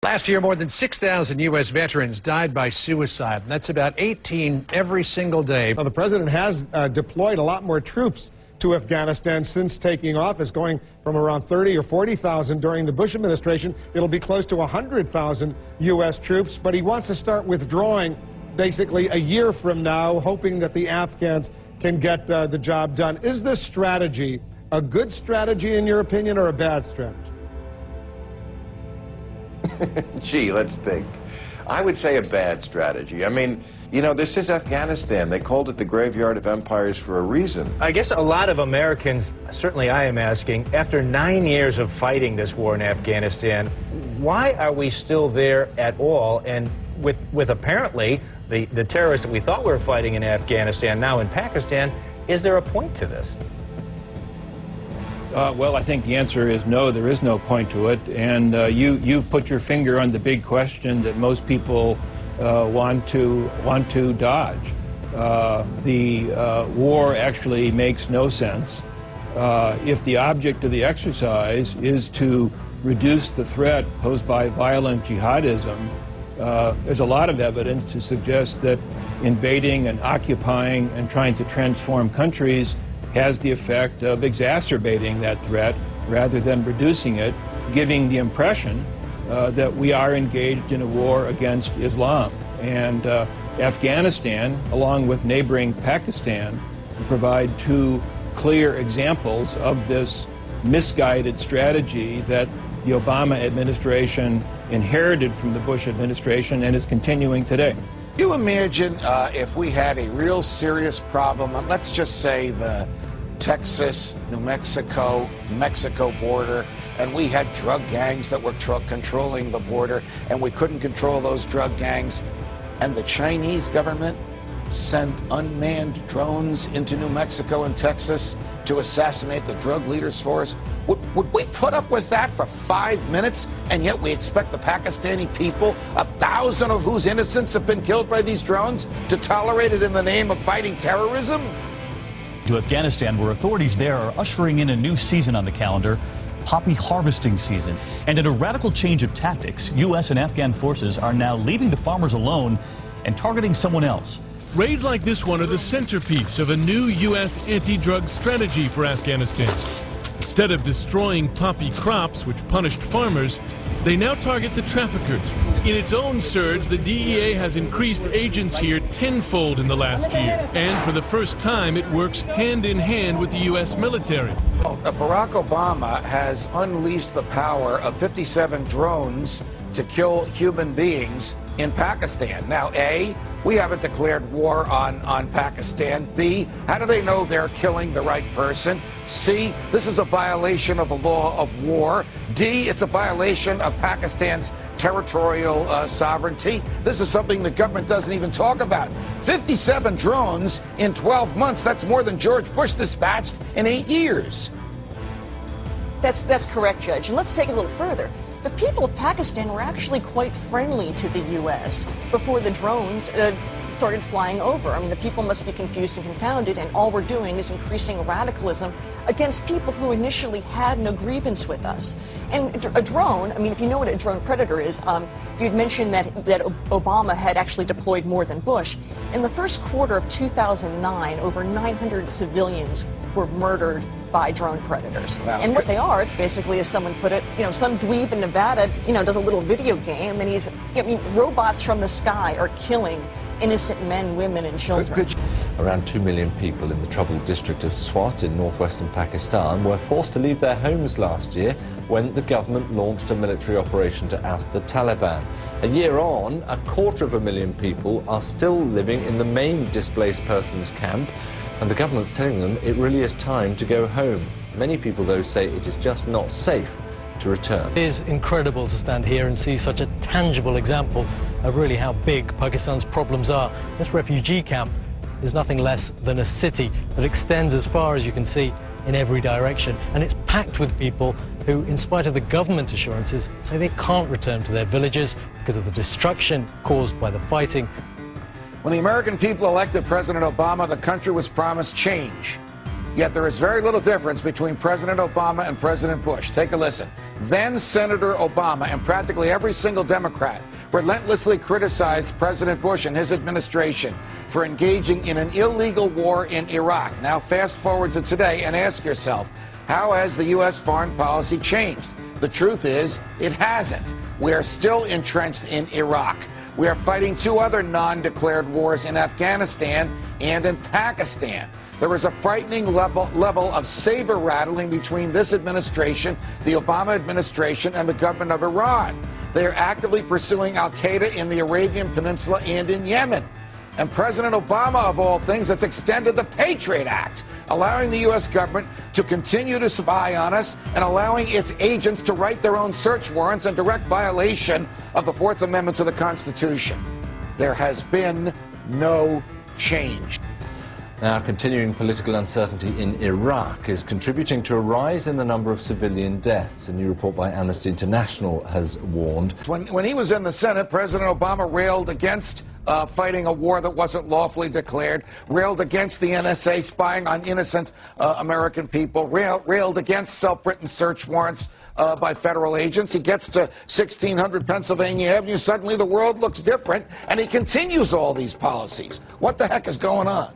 Last year, more than 6,000 U.S. veterans died by suicide, and that's about 18 every single day. Now, the president has deployed a lot more troops to Afghanistan since taking office, going from around 30 or 40,000 during the Bush administration. It'll be close to 100,000 U.S. troops, but he wants to start withdrawing basically a year from now, hoping that the Afghans can get the job done. Is this strategy a good strategy in your opinion, or a bad strategy? Gee, let's think. I would say a bad strategy. I mean, you know, this is Afghanistan. They called it the graveyard of empires for a reason. I guess a lot of Americans, certainly I am asking, after 9 years of fighting this war in Afghanistan, why are we still there at all? And with apparently the terrorists that we thought we were fighting in Afghanistan now in Pakistan, is there a point to this? Well, I think the answer is no, there is no point to it. And you've put your finger on the big question that most people want to dodge. The war actually makes no sense. If the object of the exercise is to reduce the threat posed by violent jihadism, there's a lot of evidence to suggest that invading and occupying and trying to transform countries has the effect of exacerbating that threat rather than reducing it, giving the impression that we are engaged in a war against Islam. And Afghanistan, along with neighboring Pakistan, provide two clear examples of this misguided strategy that the Obama administration inherited from the Bush administration and is continuing today. You imagine if we had a real serious problem, let's just say the Texas, New Mexico, Mexico border, and we had drug gangs that were controlling the border, and we couldn't control those drug gangs, and the Chinese government sent unmanned drones into New Mexico and Texas to assassinate the drug leaders for us. Would we put up with that for 5 minutes, and yet we expect the Pakistani people, 1,000 of whose innocents have been killed by these drones, to tolerate it in the name of fighting terrorism? To Afghanistan, where authorities there are ushering in a new season on the calendar, poppy harvesting season. And in a radical change of tactics, U.S. and Afghan forces are now leaving the farmers alone and targeting someone else. Raids like this one are the centerpiece of a new U.S. anti-drug strategy for Afghanistan. Instead of destroying poppy crops, which punished farmers, they now target the traffickers. In its own surge, the DEA has increased agents here tenfold in the last year. And for the first time, it works hand in hand with the U.S. military. Barack Obama has unleashed the power of 57 drones to kill human beings in Pakistan. Now, A, we haven't declared war on Pakistan. B, how do they know they're killing the right person? C, this is a violation of the law of war. D, it's a violation of Pakistan's territorial sovereignty. This is something the government doesn't even talk about. 57 drones in 12 months, that's more than George Bush dispatched in 8 years. That's correct, Judge. And let's take it a little further. The people of Pakistan were actually quite friendly to the U.S. before the drones started flying over. I mean, the people must be confused and confounded, and all we're doing is increasing radicalism against people who initially had no grievance with us. And a drone, I mean, if you know what a drone predator is, you'd mentioned that Obama had actually deployed more than Bush. In the first quarter of 2009, over 900 civilians were murdered by drone predators. Wow. And what they are, it's basically, as someone put it, you know, some dweeb in Nevada, you know, does a little video game, and I mean, robots from the sky are killing innocent men, women, and children. Around 2 million people in the troubled district of Swat in northwestern Pakistan were forced to leave their homes last year when the government launched a military operation to oust the Taliban. A year on, 250,000 people are still living in the main displaced persons camp, and the government's telling them it really is time to go home. Many people, though, say it is just not safe to return. It is incredible to stand here and see such a tangible example of really how big Pakistan's problems are. This refugee camp is nothing less than a city that extends as far as you can see in every direction, and it's packed with people who, in spite of the government assurances, say they can't return to their villages because of the destruction caused by the fighting. When the American people elected President Obama, the country was promised change. Yet there is very little difference between President Obama and President Bush. Take a listen. Then Senator Obama and practically every single Democrat relentlessly criticized President Bush and his administration for engaging in an illegal war in Iraq. Now fast forward to today and ask yourself, how has the U.S. foreign policy changed? The truth is, it hasn't. We are still entrenched in Iraq. We are fighting two other non-declared wars in Afghanistan and in Pakistan. There is a frightening level of saber-rattling between this administration, the Obama administration, and the government of Iran. They are actively pursuing al-Qaeda in the Arabian Peninsula and in Yemen. And President Obama, of all things, has extended the Patriot Act, allowing the U.S. government to continue to spy on us and allowing its agents to write their own search warrants in direct violation of the Fourth Amendment to the Constitution. There has been no change. Now, continuing political uncertainty in Iraq is contributing to a rise in the number of civilian deaths. A new report by Amnesty International has warned. When he was in the Senate, President Obama railed against fighting a war that wasn't lawfully declared, railed against the NSA spying on innocent American people, railed against self-written search warrants by federal agents. He gets to 1600 Pennsylvania Avenue. Suddenly the world looks different, and he continues all these policies. What the heck is going on?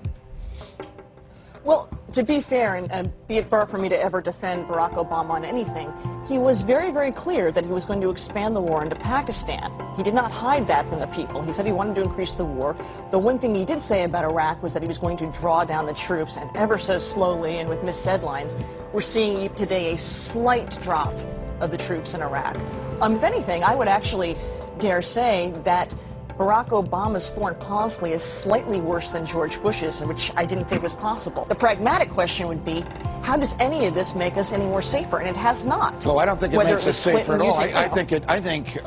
Well, to be fair, and be it far from me to ever defend Barack Obama on anything, he was very, very clear that he was going to expand the war into Pakistan. He did not hide that from the people. He said he wanted to increase the war. The one thing he did say about Iraq was that he was going to draw down the troops, and ever so slowly and with missed deadlines, we're seeing today a slight drop of the troops in Iraq. If anything, I would actually dare say that Barack Obama's foreign policy is slightly worse than George Bush's, which I didn't think was possible. The pragmatic question would be, how does any of this make us any more safer? And it has not. So I don't think it makes us safer at all. I think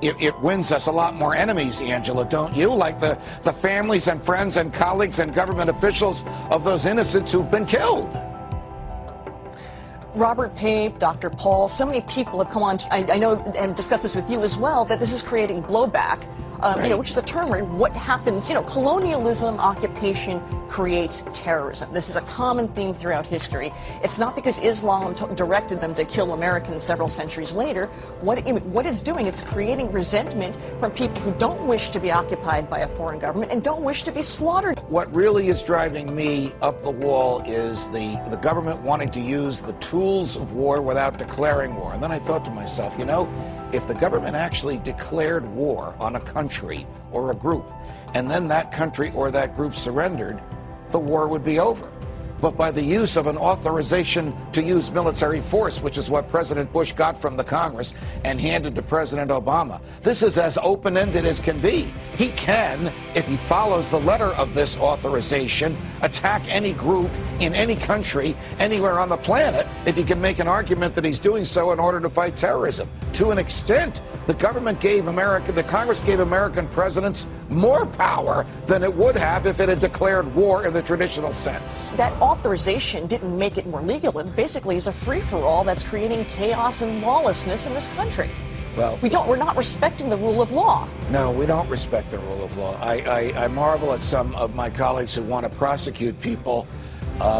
it wins us a lot more enemies, Angela, don't you? Like the families and friends and colleagues and government officials of those innocents who've been killed. Robert Pape, Dr. Paul, so many people have come on, I know, and discussed this with you as well, that this is creating blowback, which is a term where what happens, colonialism, occupation creates terrorism. This is a common theme throughout history. It's not because Islam directed them to kill Americans several centuries later. What it's doing, it's creating resentment from people who don't wish to be occupied by a foreign government and don't wish to be slaughtered. What really is driving me up the wall is the government wanting to use the tools of war without declaring war. And then I thought to myself, if the government actually declared war on a country or a group, and then that country or that group surrendered, the war would be over. But by the use of an authorization to use military force, which is what President Bush got from the Congress and handed to President Obama, this is as open-ended as can be. He can, if he follows the letter of this authorization, attack any group in any country anywhere on the planet if he can make an argument that he's doing so in order to fight terrorism. To an extent, the Congress gave American presidents more power than it would have if it had declared war in the traditional sense. That authorization didn't make it more legal. It basically is a free-for-all that's creating chaos and lawlessness in this country. Well, we're not respecting the rule of law. No, we don't respect the rule of law. I marvel at some of my colleagues who want to prosecute people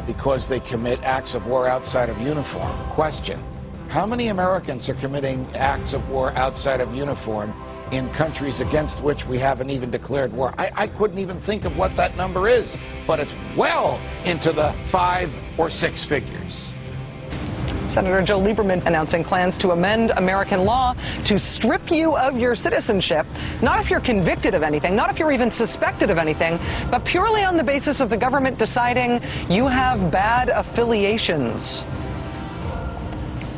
because they commit acts of war outside of uniform. Question: how many Americans are committing acts of war outside of uniform in countries against which we haven't even declared war? I couldn't even think of what that number is, but it's well into the 5 or 6 figures. Senator Joe Lieberman announcing plans to amend American law to strip you of your citizenship, not if you're convicted of anything, not if you're even suspected of anything, but purely on the basis of the government deciding you have bad affiliations.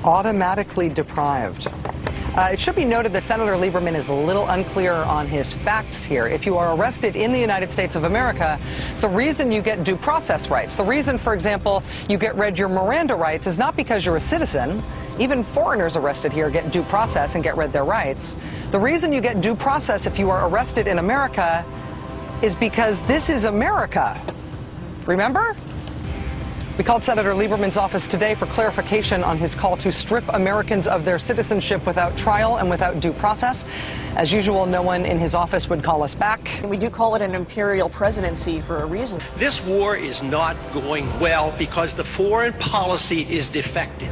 Automatically deprived. It should be noted that Senator Lieberman is a little unclear on his facts here. If you are arrested in the United States of America, the reason you get due process rights, the reason, for example, you get read your Miranda rights is not because you're a citizen. Even foreigners arrested here get due process and get read their rights. The reason you get due process if you are arrested in America is because this is America. Remember? We called Senator Lieberman's office today for clarification on his call to strip Americans of their citizenship without trial and without due process. As usual, no one in his office would call us back. And we do call it an imperial presidency for a reason. This war is not going well because the foreign policy is defective.